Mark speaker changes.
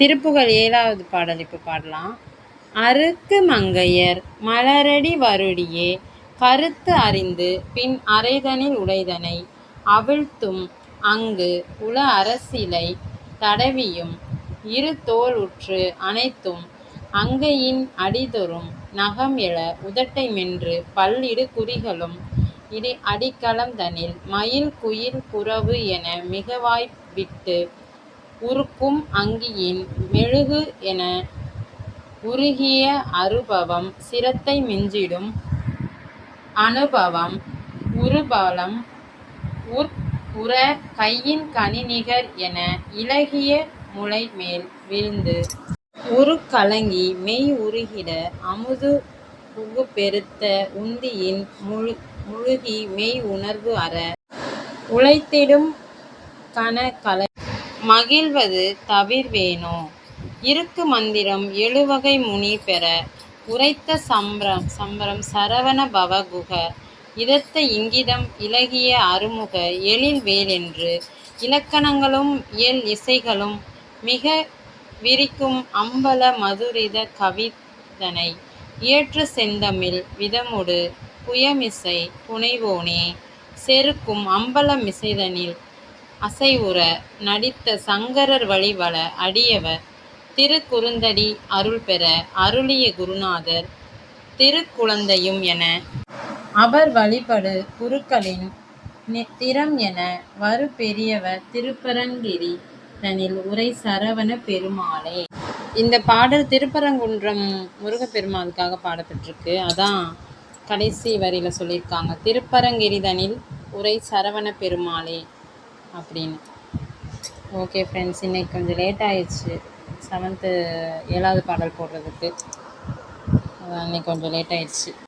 Speaker 1: திருப்புகழ் 7வது பாடல் இப்போ பாடலாம். அறுக்கு மங்கையர் மலரடி வருடியே கருத்து அறிந்து பின் அறைதனில் உடைதனை அவிழ்த்தும் அங்கு உள அரசிலை தடவியும் இரு தோள் உற்று அனைத்தும் அங்கையின் அடிதொறும் நகம் எழ உதட்டை மென்று பல்லிடு குறிகளும் அடிக்களம் தனில் மயில் குயில் புறவு என மிகவாய் விட்டு உருக்கும் அங்கியின் மெழுகு என உருகிய அருபவம் சிரத்தை மிஞ்சிடும் அனுபவம் உருபலம் உற கையின் கனிநிகர் என இளகிய முலை மேல் வீழ்ந்து உருக்கலங்கி மெய் உருகிட அமுது புகுபெருத்த உந்தியின் முழுகி மெய் உணர்வு அற உழைத்திடும் கனகலை மகிழ்வது தவிர்வேனோ. இருக்கு மந்திரம் எழுவகை முனி பெற உரைத்த சம்பரம் சரவண பவ குக இதத்த இங்கிதம் இளகிய அருமுக எழில் வேலென்று இலக்கணங்களும் இயல் இசைகளும் மிக விரிக்கும் அம்பல மதுரித கவிதனை இயற்று செந்தமிழ் விதமொடு புயமிசை புனைவோனே. செருக்கும் அம்பல மிசைதனில் அசைவுற நடித்த சங்கரர் வழிவல அடியவர் திருக்குறுந்தடி அருள் பெற அருளிய குருநாதர் திருக்குழந்தையும் என அவர் வழிபடு குருக்களின் திறம் என வரு பெரியவர் திருப்பரங்கிரி தனில் உரை சரவண பெருமாளே. இந்த பாடல் திருப்பரங்குன்றம் முருகப்பெருமாளுக்காக பாடப்பட்டிருக்கு. அதான் கடைசி வரியில் சொல்லியிருக்காங்க, திருப்பரங்கிரிதனில் உரை சரவண பெருமாளே அப்படின்னு. ஓகே ஃப்ரெண்ட்ஸ், இன்றைக்கி கொஞ்சம் லேட் ஆயிடுச்சு 7வது பாடல் போடுறதுக்கு. இன்னைக்கு கொஞ்சம் லேட் ஆயிடுச்சு.